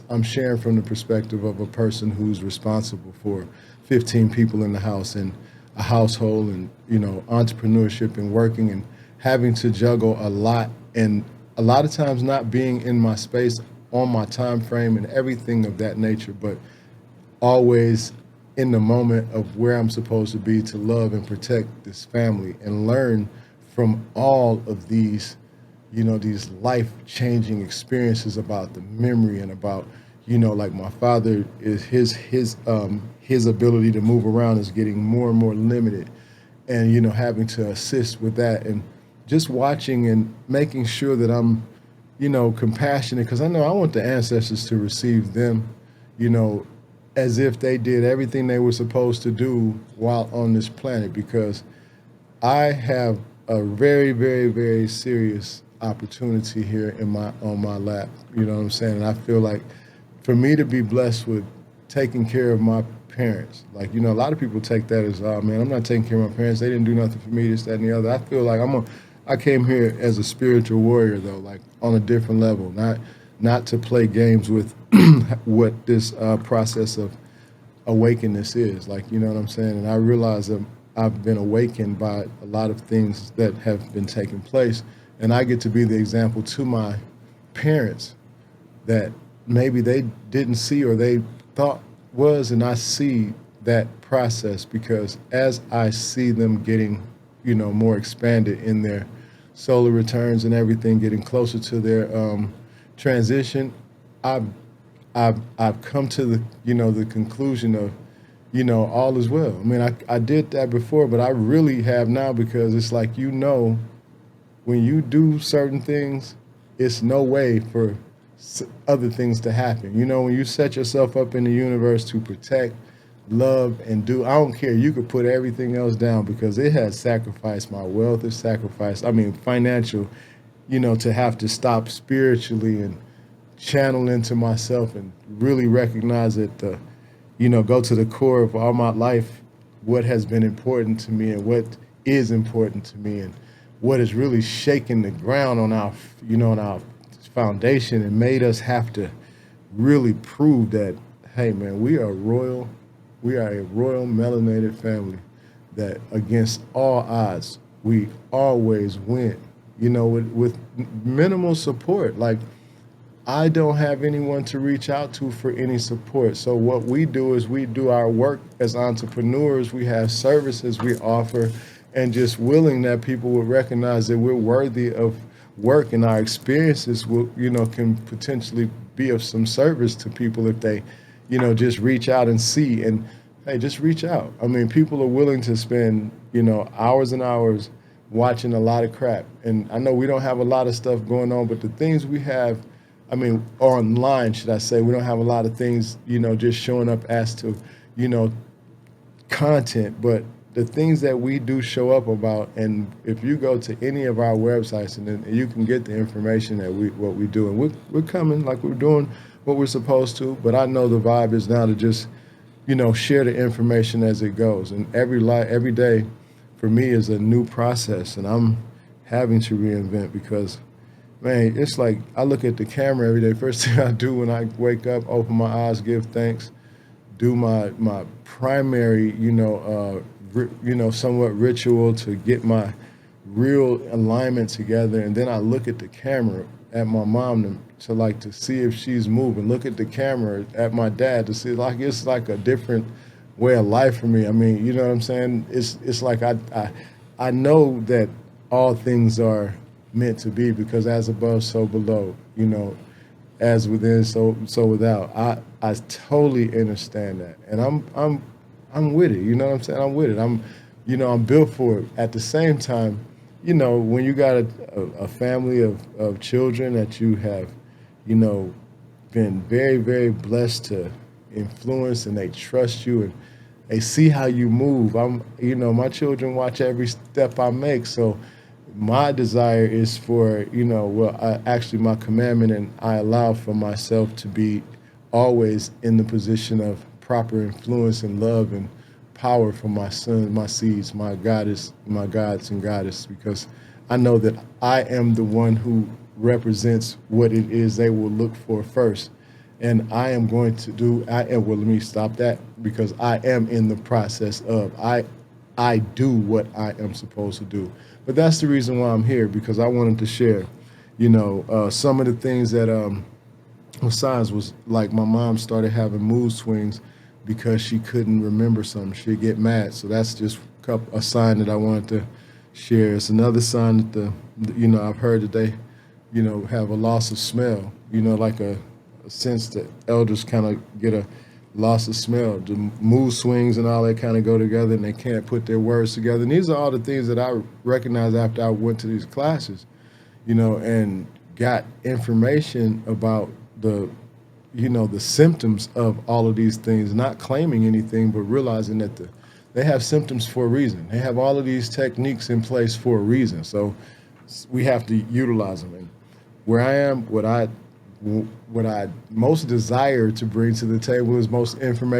I'm sharing from the perspective of a person who's responsible for 15 people in the house and a household, and entrepreneurship and working and having to juggle a lot, and a lot of times not being in my space on my time frame and everything of that nature, but always in the moment of where I'm supposed to be to love and protect this family and learn from all of these, these life changing experiences about the memory and about, like my father is his ability to move around is getting more and more limited, and having to assist with that and just watching and making sure that I'm, compassionate, because I know I want the ancestors to receive them, you know, as if they did everything they were supposed to do while on this planet, because I have a very, very, very serious opportunity here in my on my lap. You know what I'm saying? And I feel like for me to be blessed with taking care of my parents, like a lot of people take that as, oh man, I'm not taking care of my parents. They didn't do nothing for me, this, that, and the other. I feel like I came here as a spiritual warrior though, like on a different level, not to play games with what this process of awakeness is. Like, you know what I'm saying? And I realize that I've been awakened by a lot of things that have been taking place. And I get to be the example to my parents that maybe they didn't see or they thought was, and I see that process because as I see them getting, more expanded in their solar returns and everything, getting closer to their transition, I've I've come to the conclusion of, all is well. I mean, I did that before, but I really have now, because it's like, when you do certain things, it's no way for other things to happen. When you set yourself up in the universe to protect, love, and do, I don't care. You could put everything else down because it has sacrificed my wealth. It's sacrificed, I mean, financial, to have to stop spiritually and channel into myself and really recognize that go to the core of all my life, what has been important to me and what is important to me and what has really shaken the ground on our, on our foundation and made us have to really prove that, hey man, we are a royal melanated family that against all odds, we always win, with minimal support. Like, I don't have anyone to reach out to for any support. So what we do is we do our work as entrepreneurs. We have services we offer, and just willing that people would recognize that we're worthy of work, and our experiences will, can potentially be of some service to people if they, just reach out and see. And hey, just reach out. I mean, people are willing to spend, hours and hours watching a lot of crap. And I know we don't have a lot of stuff going on, but the things we have, I mean, online, should I say, we don't have a lot of things, just showing up as to, you know, content, but the things that we do show up about. And if you go to any of our websites, and then you can get the information that what we do, and we're coming, like we're doing what we're supposed to. But I know the vibe is now to just, share the information as it goes. And every day for me is a new process, and I'm having to reinvent because, man, it's like I look at the camera every day. First thing I do when I wake up, open my eyes, give thanks, do my primary, somewhat ritual to get my real alignment together, and then I look at the camera at my mom to see if she's moving. Look at the camera at my dad to see, like, it's like a different way of life for me. I mean, you know what I'm saying? It's like I know that all things are meant to be, because as above, so below. As within, so without. I totally understand that, and I'm with it. You know what I'm saying? I'm with it. I'm built for it. At the same time, when you got a family of children that you have, been very, very blessed to influence, and they trust you and they see how you move. My children watch every step I make, so my desire is for, actually my commandment, and I allow for myself to be always in the position of proper influence and love and power for my son, my seeds, my goddess, my gods and goddess, because I know that I am the one who represents what it is they will look for first. And I am going to do. Well, let me stop that because I am in the process of. I do what I am supposed to do. But that's the reason why I'm here because I wanted to share, some of the things that signs was like my mom started having mood swings because she couldn't remember something. She'd get mad. So that's just a sign that I wanted to share. It's another sign that I've heard that they, have a loss of smell. Like a sense that elders kind of get a loss of smell. The mood swings and all that kind of go together, and they can't put their words together. And these are all the things that I recognized after I went to these classes, and got information about the symptoms of all of these things, not claiming anything, but realizing that they have symptoms for a reason. They have all of these techniques in place for a reason. So we have to utilize them. And where I am, what I most desire to bring to the table is most information.